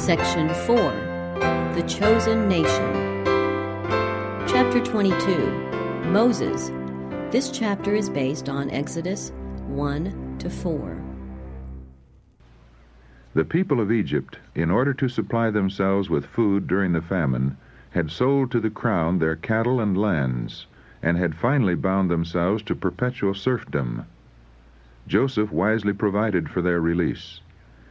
Section 4, The Chosen Nation. Chapter 22, Moses. This chapter is based on Exodus 1-4. The people of Egypt, in order to supply themselves with food during the famine, had sold to the crown their cattle and lands, and had finally bound themselves to perpetual serfdom. Joseph wisely provided for their release.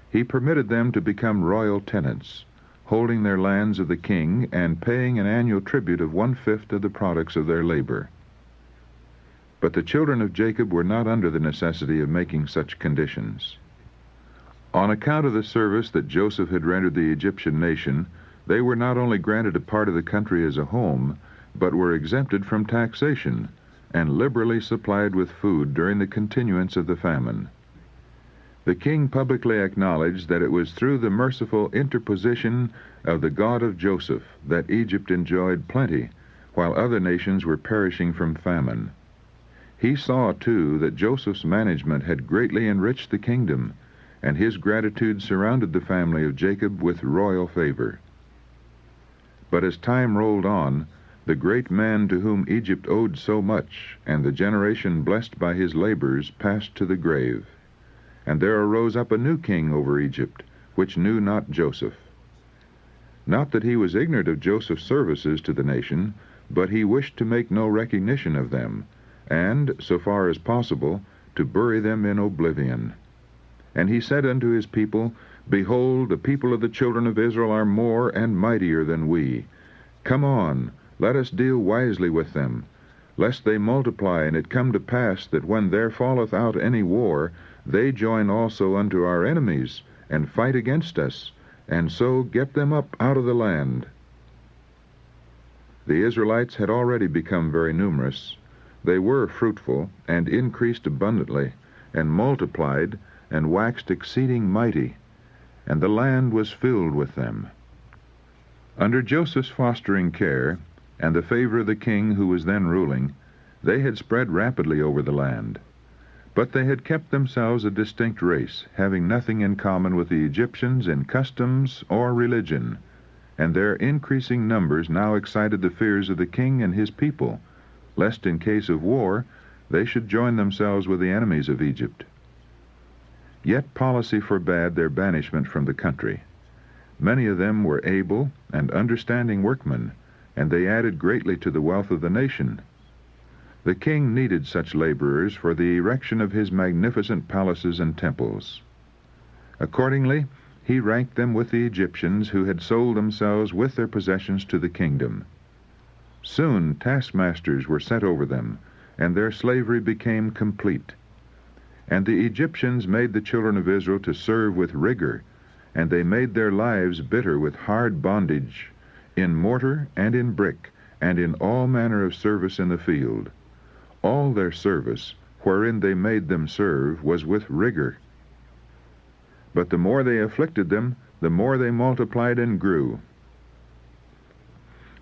He permitted them to become royal tenants, holding their lands of the king and paying an annual tribute of 1/5 of the products of their labor. But the children of Jacob were not under the necessity of making such conditions. On account of the service that Joseph had rendered the Egyptian nation, they were not only granted a part of the country as a home, but were exempted from taxation and liberally supplied with food during the continuance of the famine. The king publicly acknowledged that it was through the merciful interposition of the God of Joseph that Egypt enjoyed plenty, while other nations were perishing from famine. He saw, too, that Joseph's management had greatly enriched the kingdom, and his gratitude surrounded the family of Jacob with royal favor. But as time rolled on, the great man to whom Egypt owed so much, and the generation blessed by his labors, passed to the grave. And there arose up a new king over Egypt, which knew not Joseph. Not that he was ignorant of Joseph's services to the nation, but he wished to make no recognition of them, and, so far as possible, to bury them in oblivion. And he said unto his people, Behold, the people of the children of Israel are more and mightier than we. Come on, let us deal wisely with them, lest they multiply, and it come to pass that when there falleth out any war, they join also unto our enemies, and fight against us, and so get them up out of the land. The Israelites had already become very numerous. They were fruitful, and increased abundantly, and multiplied, and waxed exceeding mighty, and the land was filled with them. Under Joseph's fostering care, and the favor of the king who was then ruling, they had spread rapidly over the land. But they had kept themselves a distinct race, having nothing in common with the Egyptians in customs or religion, and their increasing numbers now excited the fears of the king and his people, lest in case of war they should join themselves with the enemies of Egypt. Yet policy forbade their banishment from the country. Many of them were able and understanding workmen, and they added greatly to the wealth of the nation. The king needed such laborers for the erection of his magnificent palaces and temples. Accordingly, he ranked them with the Egyptians who had sold themselves with their possessions to the kingdom. Soon taskmasters were set over them, and their slavery became complete. And the Egyptians made the children of Israel to serve with rigor, and they made their lives bitter with hard bondage, in mortar and in brick, and in all manner of service in the field. All their service, wherein they made them serve, was with rigor. But the more they afflicted them, the more they multiplied and grew.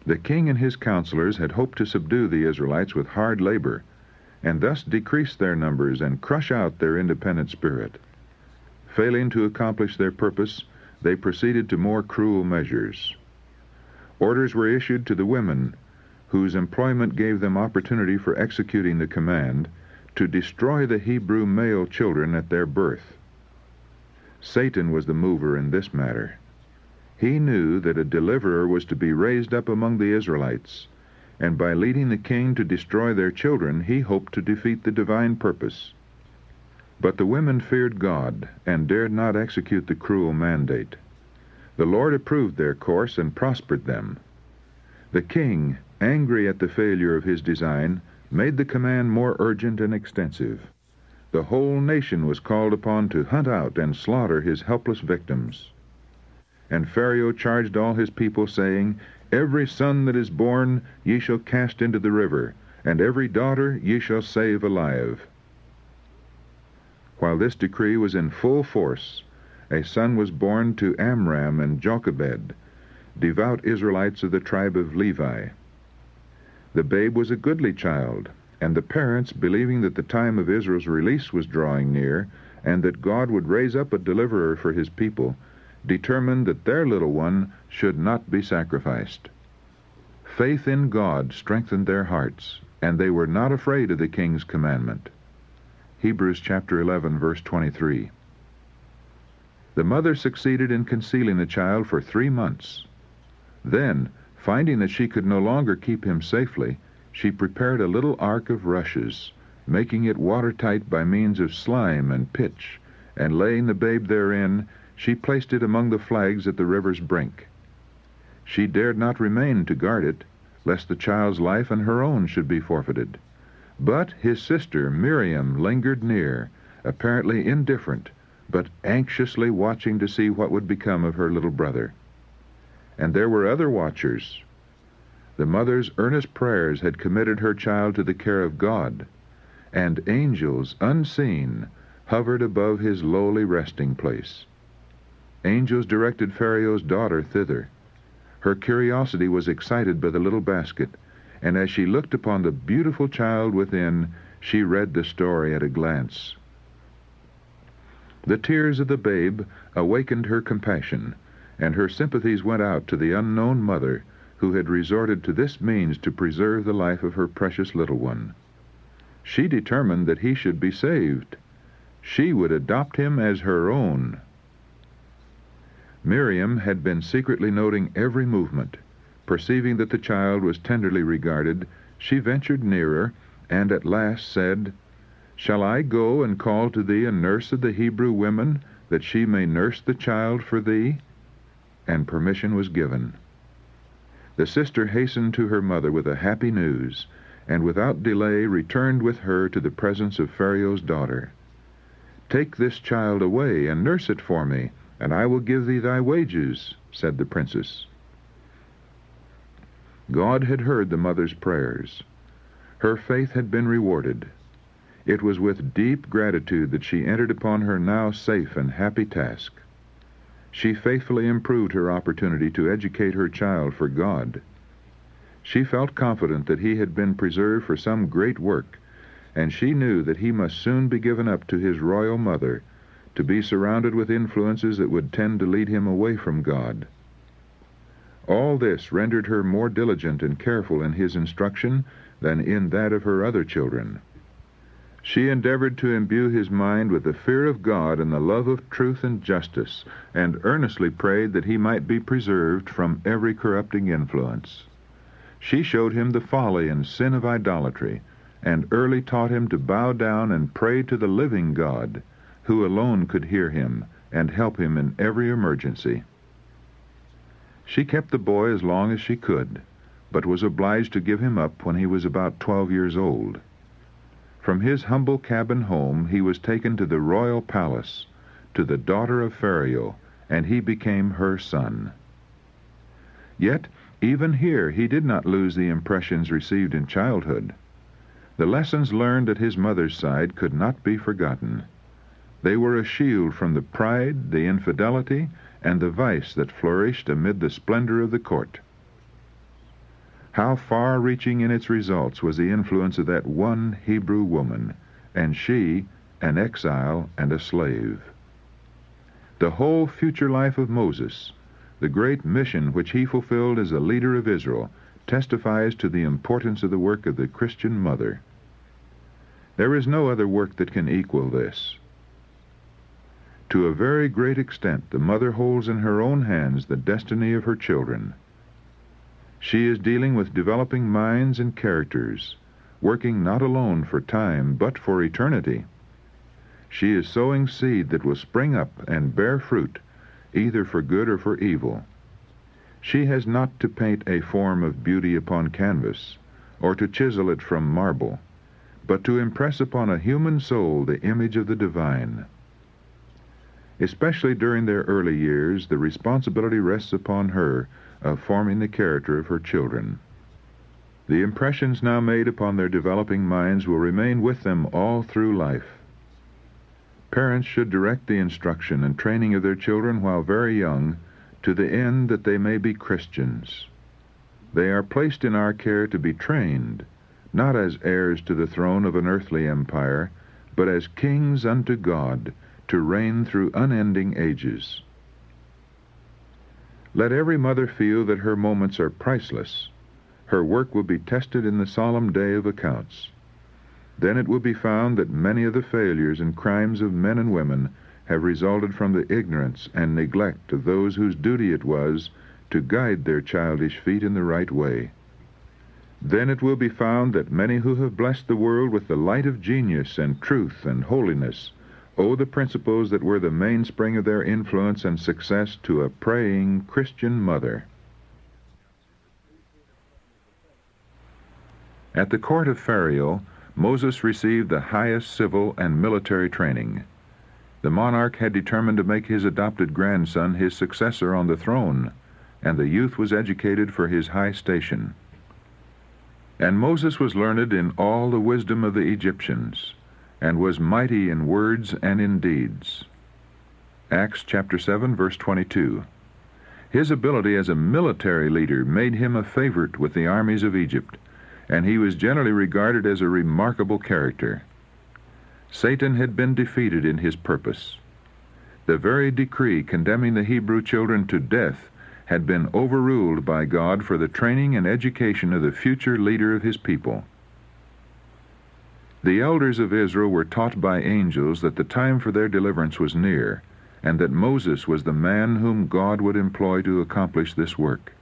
The king and his counselors had hoped to subdue the Israelites with hard labor, and thus decrease their numbers and crush out their independent spirit. Failing to accomplish their purpose, they proceeded to more cruel measures. Orders were issued to the women, whose employment gave them opportunity for executing the command, to destroy the Hebrew male children at their birth. Satan was the mover in this matter. He knew that a deliverer was to be raised up among the Israelites, and by leading the king to destroy their children, he hoped to defeat the divine purpose. But the women feared God, and dared not execute the cruel mandate. The Lord approved their course and prospered them. The king, angry at the failure of his design, made the command more urgent and extensive. The whole nation was called upon to hunt out and slaughter his helpless victims. And Pharaoh charged all his people, saying, Every son that is born ye shall cast into the river, and every daughter ye shall save alive. While this decree was in full force, a son was born to Amram and Jochebed, devout Israelites of the tribe of Levi. The babe was a goodly child, and the parents, believing that the time of Israel's release was drawing near, and that God would raise up a deliverer for his people, determined that their little one should not be sacrificed. Faith in God strengthened their hearts, and they were not afraid of the king's commandment. Hebrews chapter 11, verse 23. The mother succeeded in concealing the child for 3 months. Then, finding that she could no longer keep him safely, she prepared a little ark of rushes, making it watertight by means of slime and pitch, and laying the babe therein, she placed it among the flags at the river's brink. She dared not remain to guard it, lest the child's life and her own should be forfeited. But his sister Miriam lingered near, apparently indifferent, but anxiously watching to see what would become of her little brother. And there were other watchers. The mother's earnest prayers had committed her child to the care of God, and angels, unseen, hovered above his lowly resting place. Angels directed Pharaoh's daughter thither. Her curiosity was excited by the little basket, and as she looked upon the beautiful child within, she read the story at a glance. The tears of the babe awakened her compassion, and her sympathies went out to the unknown mother who had resorted to this means to preserve the life of her precious little one. She determined that he should be saved. She would adopt him as her own. Miriam had been secretly noting every movement. Perceiving that the child was tenderly regarded, she ventured nearer, and at last said, "Shall I go and call to thee a nurse of the Hebrew women, that she may nurse the child for thee?" And permission was given. The sister hastened to her mother with the happy news, and without delay returned with her to the presence of Pharaoh's daughter. "Take this child away and nurse it for me, and I will give thee thy wages," said the princess. God had heard the mother's prayers. Her faith had been rewarded. It was with deep gratitude that she entered upon her now safe and happy task. She faithfully improved her opportunity to educate her child for God. She felt confident that he had been preserved for some great work, and she knew that he must soon be given up to his royal mother, to be surrounded with influences that would tend to lead him away from God. All this rendered her more diligent and careful in his instruction than in that of her other children. She endeavored to imbue his mind with the fear of God and the love of truth and justice, and earnestly prayed that he might be preserved from every corrupting influence. She showed him the folly and sin of idolatry, and early taught him to bow down and pray to the living God, who alone could hear him and help him in every emergency. She kept the boy as long as she could, but was obliged to give him up when he was about 12 years old. From his humble cabin home he was taken to the royal palace, to the daughter of Pharaoh, and he became her son. Yet, even here he did not lose the impressions received in childhood. The lessons learned at his mother's side could not be forgotten. They were a shield from the pride, the infidelity, and the vice that flourished amid the splendor of the court. How far-reaching in its results was the influence of that one Hebrew woman, and she an exile and a slave. The whole future life of Moses, the great mission which he fulfilled as a leader of Israel, testifies to the importance of the work of the Christian mother. There is no other work that can equal this. To a very great extent, the mother holds in her own hands the destiny of her children. She is dealing with developing minds and characters, working not alone for time, but for eternity. She is sowing seed that will spring up and bear fruit, either for good or for evil. She has not to paint a form of beauty upon canvas, or to chisel it from marble, but to impress upon a human soul the image of the divine. Especially during their early years, the responsibility rests upon her of forming the character of her children. The impressions now made upon their developing minds will remain with them all through life. Parents should direct the instruction and training of their children while very young, to the end that they may be Christians. They are placed in our care to be trained, not as heirs to the throne of an earthly empire, but as kings unto God, to reign through unending ages. Let every mother feel that her moments are priceless. Her work will be tested in the solemn day of accounts. Then it will be found that many of the failures and crimes of men and women have resulted from the ignorance and neglect of those whose duty it was to guide their childish feet in the right way. Then it will be found that many who have blessed the world with the light of genius and truth and holiness owe the principles that were the mainspring of their influence and success to a praying Christian mother. At the court of Pharaoh, Moses received the highest civil and military training. The monarch had determined to make his adopted grandson his successor on the throne, and the youth was educated for his high station. And Moses was learned in all the wisdom of the Egyptians, and was mighty in words and in deeds. Acts chapter 7, verse 22. His ability as a military leader made him a favorite with the armies of Egypt, and he was generally regarded as a remarkable character. Satan had been defeated in his purpose. The very decree condemning the Hebrew children to death had been overruled by God for the training and education of the future leader of his people. The elders of Israel were taught by angels that the time for their deliverance was near, and that Moses was the man whom God would employ to accomplish this work.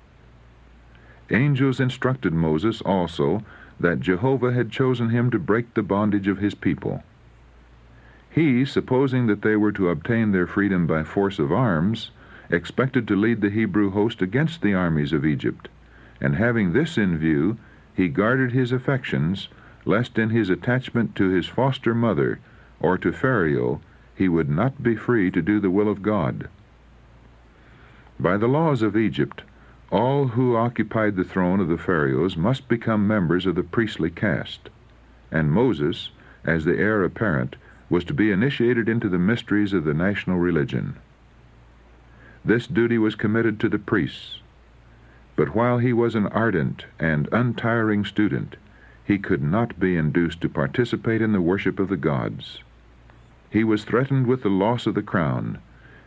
Angels instructed Moses also that Jehovah had chosen him to break the bondage of his people. He, supposing that they were to obtain their freedom by force of arms, expected to lead the Hebrew host against the armies of Egypt, and having this in view, he guarded his affections, lest in his attachment to his foster mother or to Pharaoh he would not be free to do the will of God. By the laws of Egypt, all who occupied the throne of the Pharaohs must become members of the priestly caste, and Moses, as the heir apparent, was to be initiated into the mysteries of the national religion. This duty was committed to the priests, but while he was an ardent and untiring student, he could not be induced to participate in the worship of the gods. He was threatened with the loss of the crown,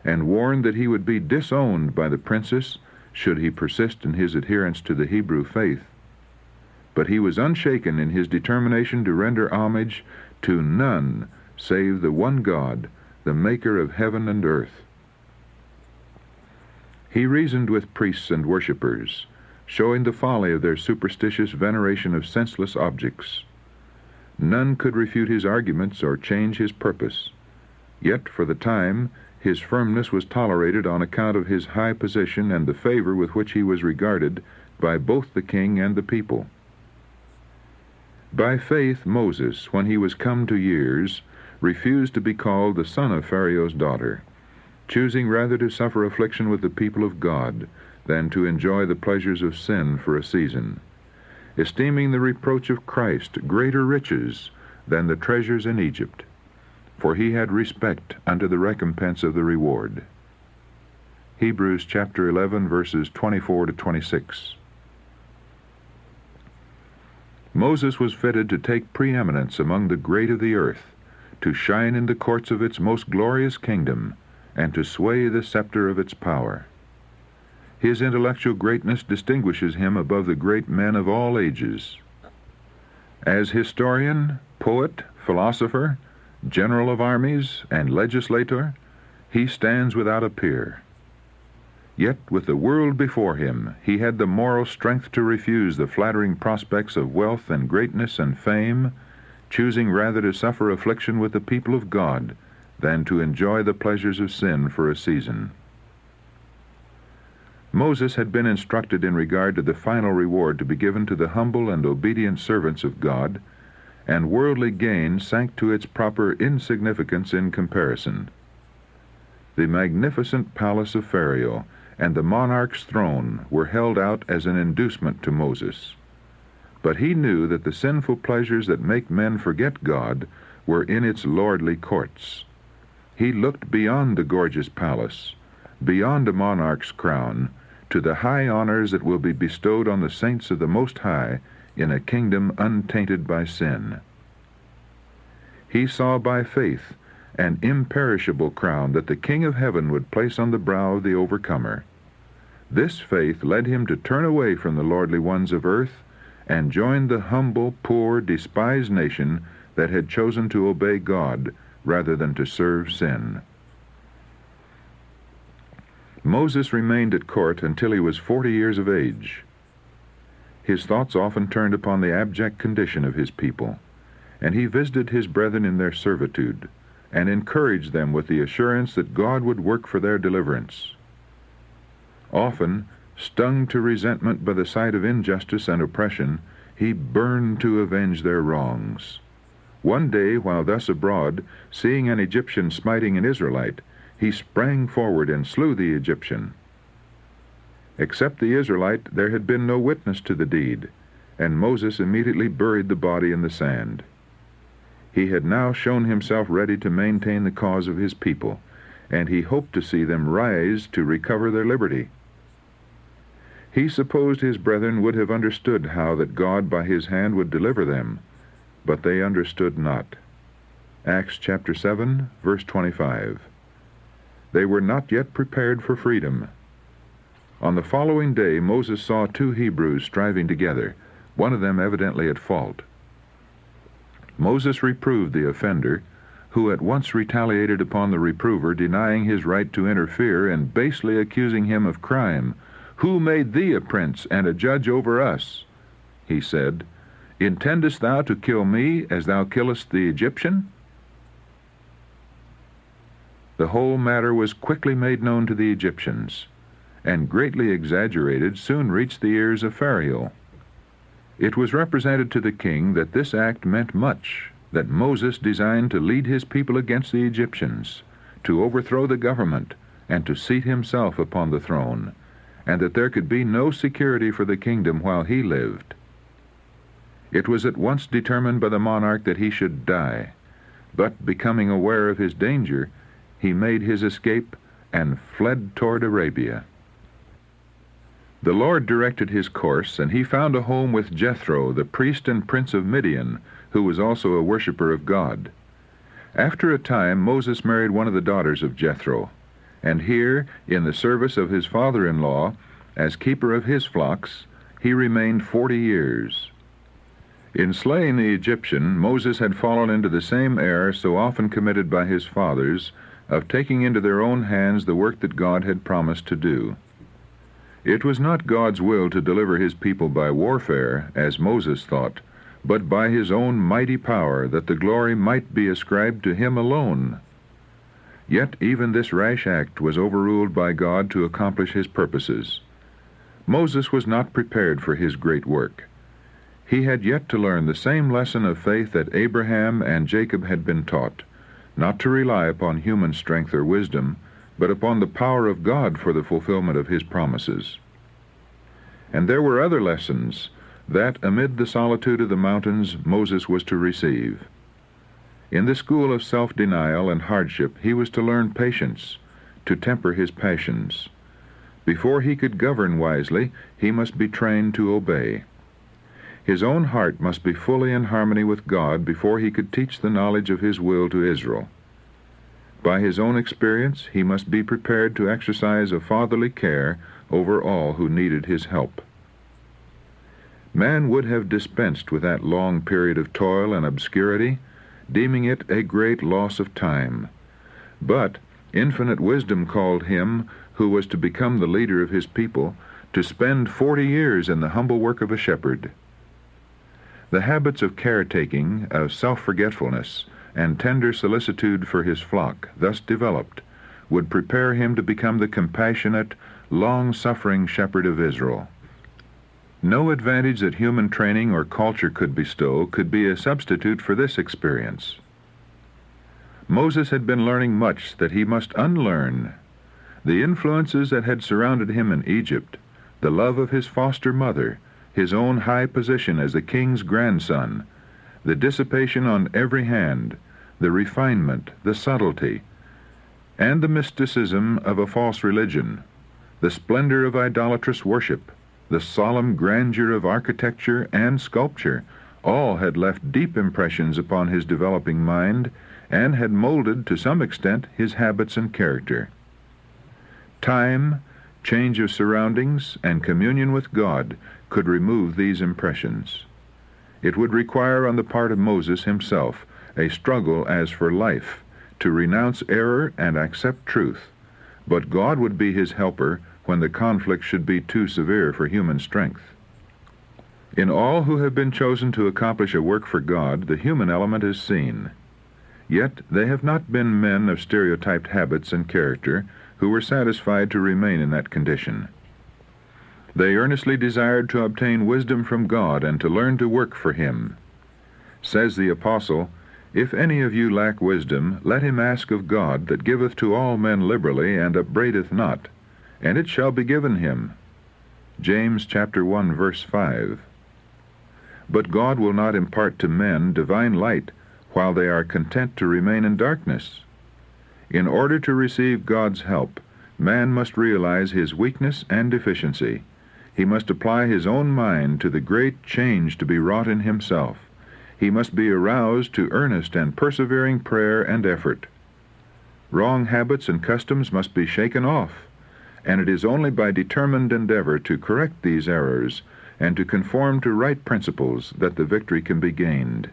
and warned that he would be disowned by the princess should he persist in his adherence to the Hebrew faith. But he was unshaken in his determination to render homage to none save the one God, the maker of heaven and earth. He reasoned with priests and worshippers, showing the folly of their superstitious veneration of senseless objects. None could refute his arguments or change his purpose. Yet, for the time, his firmness was tolerated on account of his high position and the favor with which he was regarded by both the king and the people. By faith, Moses, when he was come to years, refused to be called the son of Pharaoh's daughter, choosing rather to suffer affliction with the people of God than to enjoy the pleasures of sin for a season, esteeming the reproach of Christ greater riches than the treasures in Egypt, for he had respect unto the recompense of the reward. Hebrews chapter 11, verses 24 to 26. Moses was fitted to take preeminence among the great of the earth, to shine in the courts of its most glorious kingdom, and to sway the scepter of its power. His intellectual greatness distinguishes him above the great men of all ages. As historian, poet, philosopher, general of armies, and legislator, he stands without a peer. Yet, with the world before him, he had the moral strength to refuse the flattering prospects of wealth and greatness and fame, choosing rather to suffer affliction with the people of God than to enjoy the pleasures of sin for a season. Moses had been instructed in regard to the final reward to be given to the humble and obedient servants of God, and worldly gain sank to its proper insignificance in comparison. The magnificent palace of Pharaoh and the monarch's throne were held out as an inducement to Moses. But he knew that the sinful pleasures that make men forget God were in its lordly courts. He looked beyond the gorgeous palace, beyond a monarch's crown, to the high honors that will be bestowed on the saints of the Most High in a kingdom untainted by sin. He saw by faith an imperishable crown that the King of Heaven would place on the brow of the overcomer. This faith led him to turn away from the lordly ones of earth and join the humble, poor, despised nation that had chosen to obey God rather than to serve sin. Moses remained at court until he was 40 years of age. His thoughts often turned upon the abject condition of his people, and he visited his brethren in their servitude and encouraged them with the assurance that God would work for their deliverance. Often, stung to resentment by the sight of injustice and oppression, he burned to avenge their wrongs. One day, while thus abroad, seeing an Egyptian smiting an Israelite, he sprang forward and slew the Egyptian. Except the Israelite, there had been no witness to the deed, and Moses immediately buried the body in the sand. He had now shown himself ready to maintain the cause of his people, and he hoped to see them rise to recover their liberty. He supposed his brethren would have understood how that God by his hand would deliver them, but they understood not. Acts chapter 7, verse 25. They were not yet prepared for freedom. On the following day, Moses saw two Hebrews striving together, one of them evidently at fault. Moses reproved the offender, who at once retaliated upon the reprover, denying his right to interfere and basely accusing him of crime. "Who made thee a prince and a judge over us?" he said. "Intendest thou to kill me as thou killest the Egyptian?" The whole matter was quickly made known to the Egyptians, and greatly exaggerated soon reached the ears of Pharaoh. It was represented to the king that this act meant much, that Moses designed to lead his people against the Egyptians, to overthrow the government, and to seat himself upon the throne, and that there could be no security for the kingdom while he lived. It was at once determined by the monarch that he should die, but becoming aware of his danger, he made his escape and fled toward Arabia. The Lord directed his course, and he found a home with Jethro, the priest and prince of Midian, who was also a worshiper of God. After a time, Moses married one of the daughters of Jethro, and here, in the service of his father-in-law, as keeper of his flocks, he remained 40 years. In slaying the Egyptian, Moses had fallen into the same error so often committed by his fathers, of taking into their own hands the work that God had promised to do. It was not God's will to deliver his people by warfare, as Moses thought, but by his own mighty power, that the glory might be ascribed to him alone. Yet even this rash act was overruled by God to accomplish his purposes. Moses was not prepared for his great work. He had yet to learn the same lesson of faith that Abraham and Jacob had been taught, not to rely upon human strength or wisdom, but upon the power of God for the fulfillment of his promises. And there were other lessons that, amid the solitude of the mountains, Moses was to receive. In the school of self-denial and hardship, he was to learn patience, to temper his passions. Before he could govern wisely, he must be trained to obey. His own heart must be fully in harmony with God before he could teach the knowledge of his will to Israel. By his own experience, he must be prepared to exercise a fatherly care over all who needed his help. Man would have dispensed with that long period of toil and obscurity, deeming it a great loss of time. But infinite wisdom called him, who was to become the leader of his people, to spend 40 years in the humble work of a shepherd. The habits of caretaking, of self-forgetfulness, and tender solicitude for his flock, thus developed, would prepare him to become the compassionate, long-suffering shepherd of Israel. No advantage that human training or culture could bestow could be a substitute for this experience. Moses had been learning much that he must unlearn. The influences that had surrounded him in Egypt, the love of his foster mother, his own high position as the king's grandson, the dissipation on every hand, the refinement, the subtlety, and the mysticism of a false religion, the splendor of idolatrous worship, the solemn grandeur of architecture and sculpture, all had left deep impressions upon his developing mind and had molded to some extent his habits and character. Time, Change of surroundings and communion with God could remove these impressions. It would require on the part of Moses himself a struggle as for life, to renounce error and accept truth, but God would be his helper when the conflict should be too severe for human strength. In all who have been chosen to accomplish a work for God, the human element is seen. Yet they have not been men of stereotyped habits and character who were satisfied to remain in that condition. They earnestly desired to obtain wisdom from God and to learn to work for him. Says the apostle, "If any of you lack wisdom, let him ask of God, that giveth to all men liberally, and upbraideth not, and it shall be given him." James chapter 1, verse 5. But God will not impart to men divine light while they are content to remain in darkness. In order to receive God's help, man must realize his weakness and deficiency. He must apply his own mind to the great change to be wrought in himself. He must be aroused to earnest and persevering prayer and effort. Wrong habits and customs must be shaken off, and it is only by determined endeavor to correct these errors and to conform to right principles that the victory can be gained.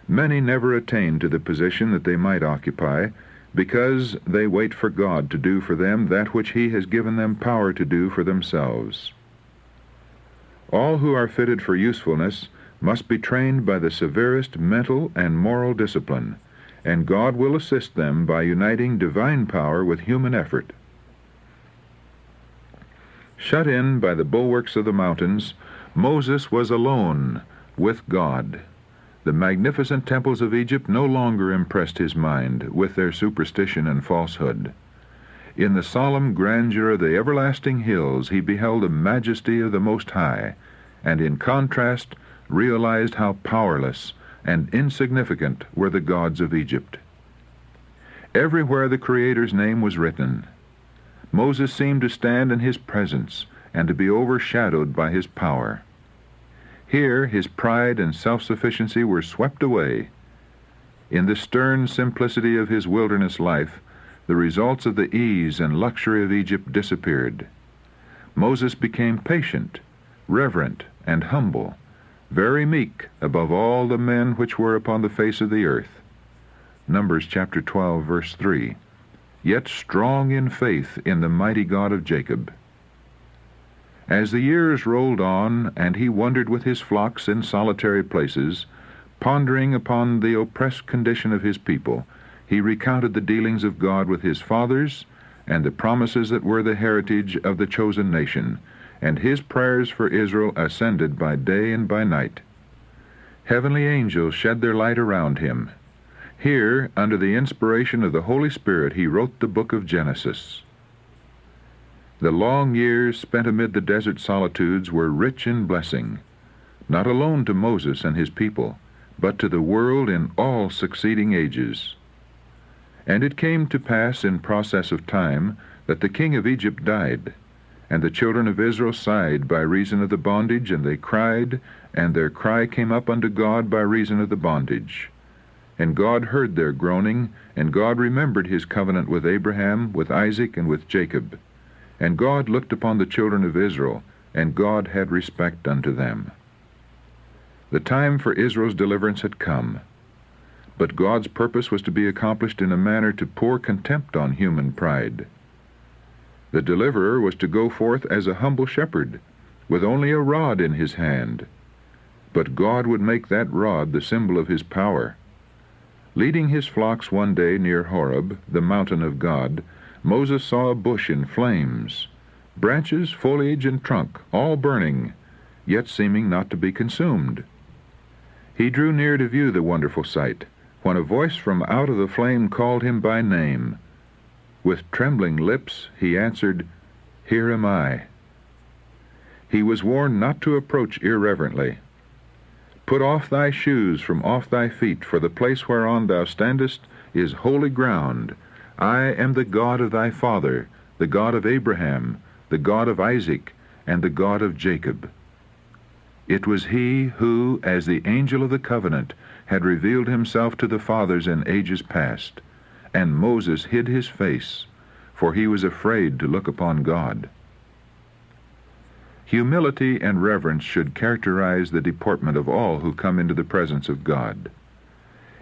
Many never attain to the position that they might occupy because they wait for God to do for them that which he has given them power to do for themselves. All who are fitted for usefulness must be trained by the severest mental and moral discipline, and God will assist them by uniting divine power with human effort. Shut in by the bulwarks of the mountains, Moses was alone with God. The magnificent temples of Egypt no longer impressed his mind with their superstition and falsehood. In the solemn grandeur of the everlasting hills he beheld the majesty of the Most High, and in contrast realized how powerless and insignificant were the gods of Egypt. Everywhere the Creator's name was written, Moses seemed to stand in his presence and to be overshadowed by his power. Here his pride and self-sufficiency were swept away. In the stern simplicity of his wilderness life, the results of the ease and luxury of Egypt disappeared. Moses became patient, reverent, and humble, very meek above all the men which were upon the face of the earth. Numbers chapter 12, verse 3. Yet strong in faith in the mighty God of Jacob. As the years rolled on, and he wandered with his flocks in solitary places, pondering upon the oppressed condition of his people, he recounted the dealings of God with his fathers and the promises that were the heritage of the chosen nation, and his prayers for Israel ascended by day and by night. Heavenly angels shed their light around him. Here, under the inspiration of the Holy Spirit, he wrote the book of Genesis. The long years spent amid the desert solitudes were rich in blessing, not alone to Moses and his people, but to the world in all succeeding ages. And it came to pass in process of time that the king of Egypt died, and the children of Israel sighed by reason of the bondage, and they cried, and their cry came up unto God by reason of the bondage. And God heard their groaning, and God remembered his covenant with Abraham, with Isaac, and with Jacob. And God looked upon the children of Israel, and God had respect unto them. The time for Israel's deliverance had come, but God's purpose was to be accomplished in a manner to pour contempt on human pride. The deliverer was to go forth as a humble shepherd, with only a rod in his hand, but God would make that rod the symbol of his power. Leading his flocks one day near Horeb, the mountain of God, Moses saw a bush in flames, branches, foliage, and trunk, all burning, yet seeming not to be consumed. He drew near to view the wonderful sight, when a voice from out of the flame called him by name. With trembling lips he answered, "Here am I." He was warned not to approach irreverently. "Put off thy shoes from off thy feet, for the place whereon thou standest is holy ground. I am the God of thy father, the God of Abraham, the God of Isaac, and the God of Jacob." It was he who, as the angel of the covenant, had revealed himself to the fathers in ages past, and Moses hid his face, for he was afraid to look upon God. Humility and reverence should characterize the deportment of all who come into the presence of God.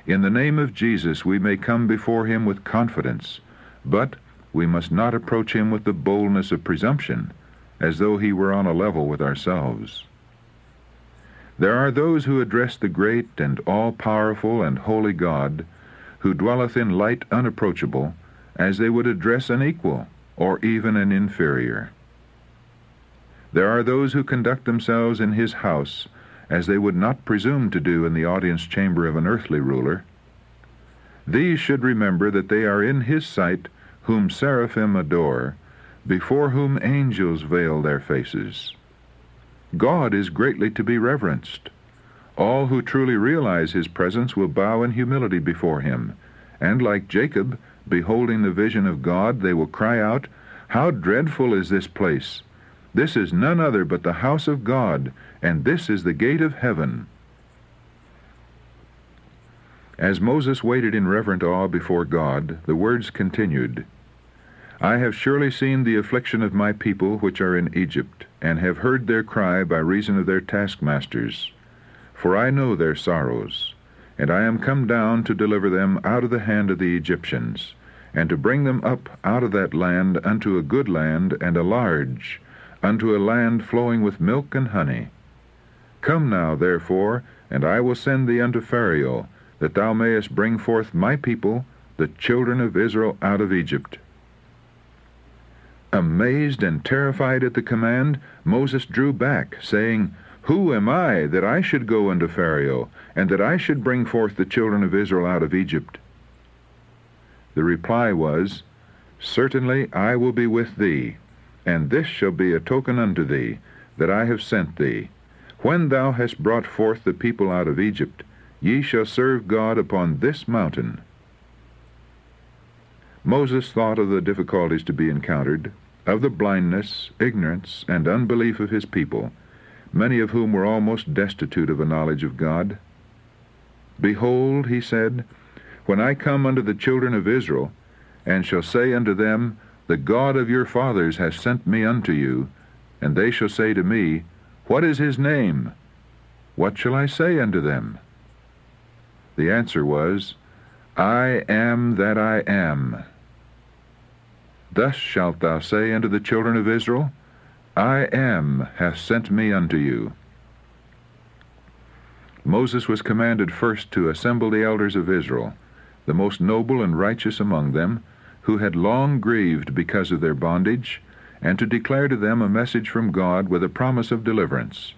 In the name of Jesus we may come before him with confidence, but we must not approach him with the boldness of presumption, as though he were on a level with ourselves. There are those who address the great and all-powerful and holy God, who dwelleth in light unapproachable, as they would address an equal, or even an inferior. There are those who conduct themselves in his house as they would not presume to do in the audience chamber of an earthly ruler. These should remember that they are in his sight whom seraphim adore, before whom angels veil their faces. God is greatly to be reverenced. All who truly realize his presence will bow in humility before him, and like Jacob, beholding the vision of God, they will cry out, "How dreadful is this place! This is none other but the house of God, and this is the gate of heaven." As Moses waited in reverent awe before God, the words continued, "I have surely seen the affliction of my people which are in Egypt, and have heard their cry by reason of their taskmasters. For I know their sorrows, and I am come down to deliver them out of the hand of the Egyptians, and to bring them up out of that land unto a good land and a large, unto a land flowing with milk and honey. Come now, therefore, and I will send thee unto Pharaoh, that thou mayest bring forth my people, the children of Israel, out of Egypt." Amazed and terrified at the command, Moses drew back, saying, "Who am I, that I should go unto Pharaoh, and that I should bring forth the children of Israel out of Egypt?" The reply was, "Certainly I will be with thee, and this shall be a token unto thee, that I have sent thee. When thou hast brought forth the people out of Egypt, ye shall serve God upon this mountain." Moses thought of the difficulties to be encountered, of the blindness, ignorance, and unbelief of his people, many of whom were almost destitute of a knowledge of God. "Behold," he said, "when I come unto the children of Israel, and shall say unto them, The God of your fathers has sent me unto you, and they shall say to me, What is his name? What shall I say unto them?" The answer was, "I am that I am." Thus shalt thou say unto the children of Israel, I am hath sent me unto you. Moses was commanded first to assemble the elders of Israel, the most noble and righteous among them, who had long grieved because of their bondage, and to declare to them a message from God with a promise of deliverance.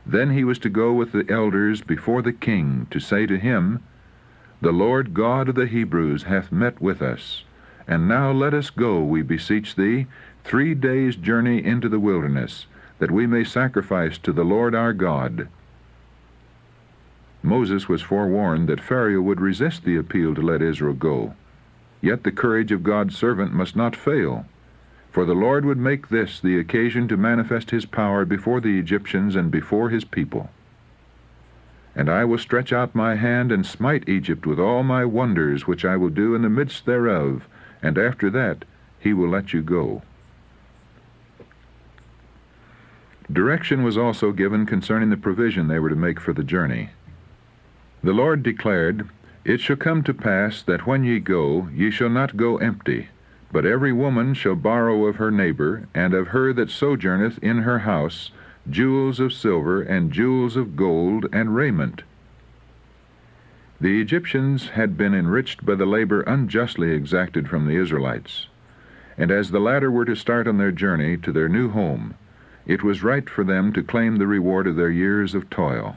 Then he was to go with the elders before the king, to say to him, The Lord God of the Hebrews hath met with us, and now let us go, we beseech thee, 3 days' journey into the wilderness, that we may sacrifice to the Lord our God. Moses was forewarned that Pharaoh would resist the appeal to let Israel go. Yet the courage of God's servant must not fail, for the Lord would make this the occasion to manifest his power before the Egyptians and before his people. And I will stretch out my hand and smite Egypt with all my wonders which I will do in the midst thereof, and after that he will let you go. Direction was also given concerning the provision they were to make for the journey. The Lord declared, It shall come to pass that when ye go, ye shall not go empty, but every woman shall borrow of her neighbor, and of her that sojourneth in her house, jewels of silver, and jewels of gold, and raiment. The Egyptians had been enriched by the labor unjustly exacted from the Israelites, and as the latter were to start on their journey to their new home, it was right for them to claim the reward of their years of toil.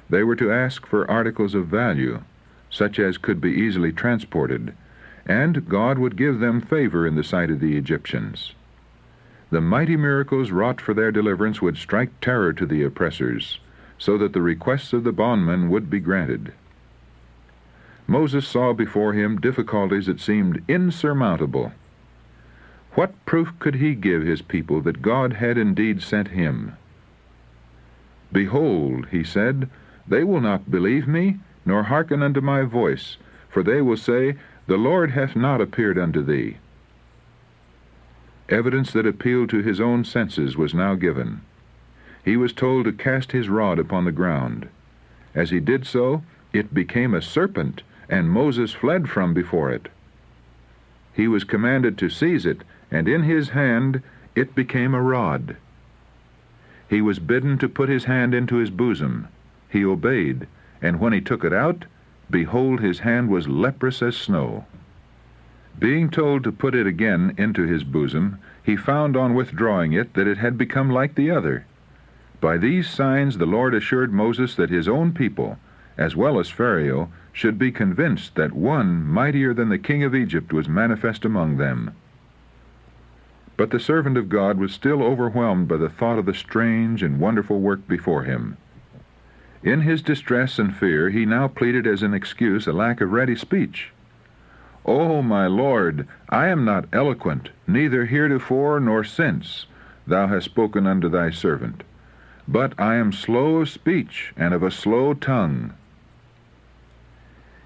They were to ask for articles of value, such as could be easily transported, and God would give them favor in the sight of the Egyptians. The mighty miracles wrought for their deliverance would strike terror to the oppressors, so that the requests of the bondmen would be granted. Moses saw before him difficulties that seemed insurmountable. What proof could he give his people that God had indeed sent him? Behold, he said, they will not believe me, nor hearken unto my voice, for they will say, The Lord hath not appeared unto thee. Evidence that appealed to his own senses was now given. He was told to cast his rod upon the ground. As he did so, it became a serpent, and Moses fled from before it. He was commanded to seize it, and in his hand it became a rod. He was bidden to put his hand into his bosom. He obeyed, and when he took it out, behold, his hand was leprous as snow. Being told to put it again into his bosom, he found on withdrawing it that it had become like the other. By these signs the Lord assured Moses that his own people, as well as Pharaoh, should be convinced that one mightier than the king of Egypt was manifest among them. But the servant of God was still overwhelmed by the thought of the strange and wonderful work before him. In his distress and fear, he now pleaded as an excuse a lack of ready speech. "O my Lord, I am not eloquent, neither heretofore nor since thou hast spoken unto thy servant, but I am slow of speech and of a slow tongue."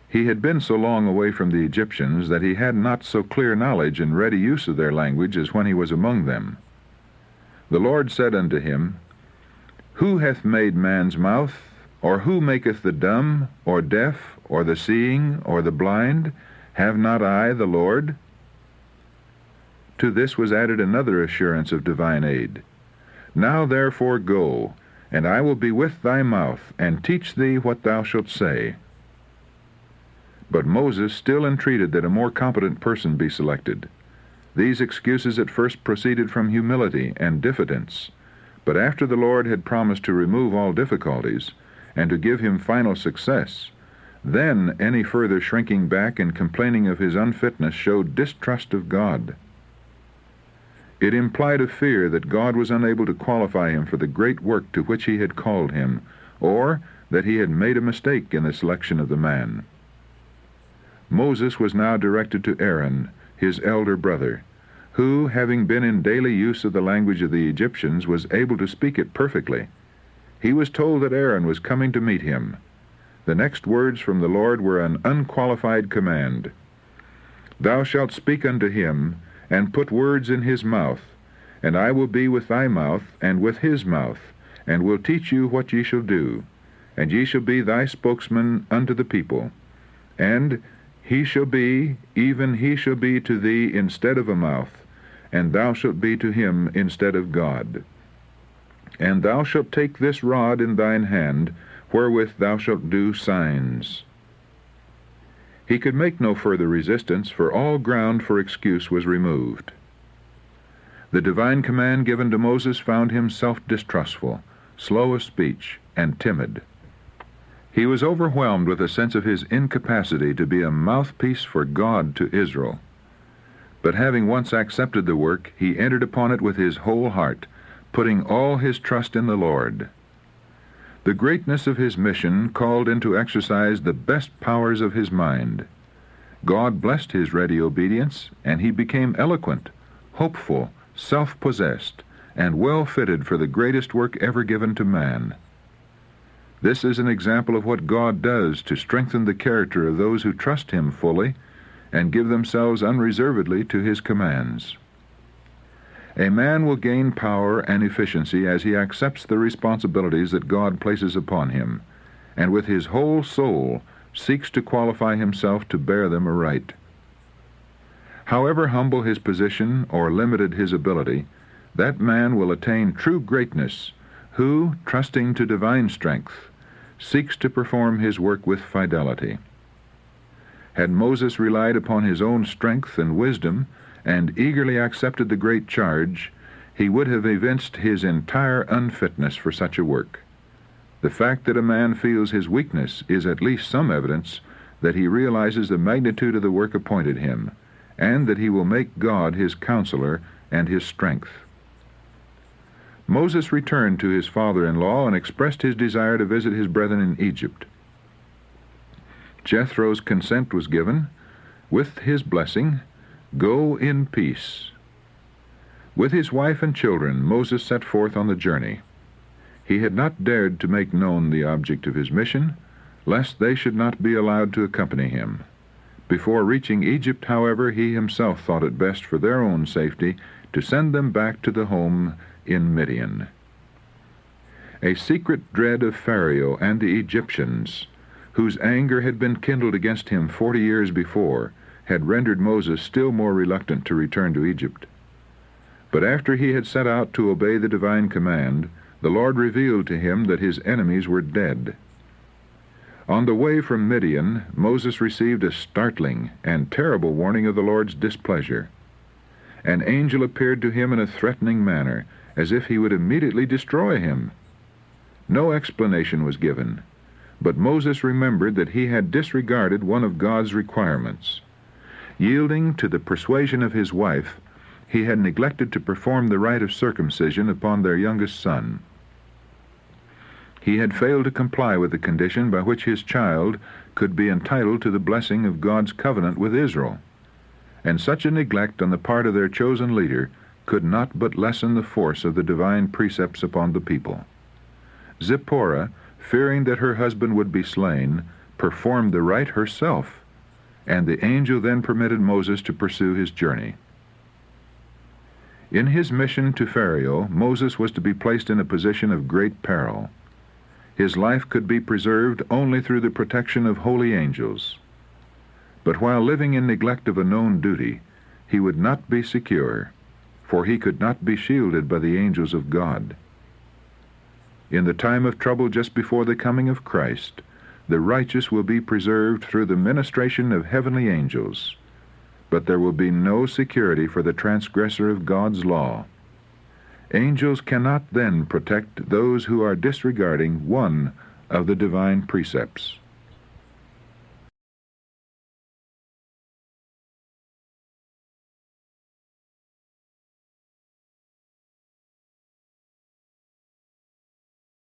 He had been so long away from the Egyptians that he had not so clear knowledge and ready use of their language as when he was among them. The Lord said unto him, "Who hath made man's mouth? Or who maketh the dumb, or deaf, or the seeing, or the blind? Have not I the Lord?" To this was added another assurance of divine aid. "Now therefore go, and I will be with thy mouth, and teach thee what thou shalt say." But Moses still entreated that a more competent person be selected. These excuses at first proceeded from humility and diffidence, but after the Lord had promised to remove all difficulties, and to give him final success, then any further shrinking back and complaining of his unfitness showed distrust of God. It implied a fear that God was unable to qualify him for the great work to which he had called him, or that he had made a mistake in the selection of the man. Moses was now directed to Aaron, his elder brother, who, having been in daily use of the language of the Egyptians, was able to speak it perfectly. He was told that Aaron was coming to meet him. The next words from the Lord were an unqualified command. "Thou shalt speak unto him, and put words in his mouth, and I will be with thy mouth and with his mouth, and will teach you what ye shall do, and ye shall be thy spokesman unto the people. And he shall be, even he shall be to thee instead of a mouth, and thou shalt be to him instead of God. And thou shalt take this rod in thine hand, wherewith thou shalt do signs." He could make no further resistance, for all ground for excuse was removed. The divine command given to Moses found him self-distrustful, slow of speech, and timid. He was overwhelmed with a sense of his incapacity to be a mouthpiece for God to Israel. But having once accepted the work, he entered upon it with his whole heart, putting all his trust in the Lord. The greatness of his mission called into exercise the best powers of his mind. God blessed his ready obedience, and he became eloquent, hopeful, self-possessed, and well fitted for the greatest work ever given to man. This is an example of what God does to strengthen the character of those who trust him fully and give themselves unreservedly to his commands. A man will gain power and efficiency as he accepts the responsibilities that God places upon him, and with his whole soul seeks to qualify himself to bear them aright. However humble his position or limited his ability, that man will attain true greatness who, trusting to divine strength, seeks to perform his work with fidelity. Had Moses relied upon his own strength and wisdom, and eagerly accepted the great charge, he would have evinced his entire unfitness for such a work. The fact that a man feels his weakness is at least some evidence that he realizes the magnitude of the work appointed him, and that he will make God his counselor and his strength. Moses returned to his father-in-law and expressed his desire to visit his brethren in Egypt. Jethro's consent was given. With his blessing, "Go in peace." With his wife and children, Moses set forth on the journey. He had not dared to make known the object of his mission, lest they should not be allowed to accompany him. Before reaching Egypt, however, he himself thought it best for their own safety to send them back to the home in Midian. A secret dread of Pharaoh and the Egyptians, whose anger had been kindled against him 40 years before, had rendered Moses still more reluctant to return to Egypt. But after he had set out to obey the divine command, the Lord revealed to him that his enemies were dead. On the way from Midian, Moses received a startling and terrible warning of the Lord's displeasure. An angel appeared to him in a threatening manner, as if he would immediately destroy him. No explanation was given, but Moses remembered that he had disregarded one of God's requirements. Yielding to the persuasion of his wife, he had neglected to perform the rite of circumcision upon their youngest son. He had failed to comply with the condition by which his child could be entitled to the blessing of God's covenant with Israel, and such a neglect on the part of their chosen leader could not but lessen the force of the divine precepts upon the people. Zipporah, fearing that her husband would be slain, performed the rite herself, and the angel then permitted Moses to pursue his journey. In his mission to Pharaoh, Moses was to be placed in a position of great peril. His life could be preserved only through the protection of holy angels. But while living in neglect of a known duty, he would not be secure, for he could not be shielded by the angels of God. In the time of trouble just before the coming of Christ, the righteous will be preserved through the ministration of heavenly angels, but there will be no security for the transgressor of God's law. Angels cannot then protect those who are disregarding one of the divine precepts.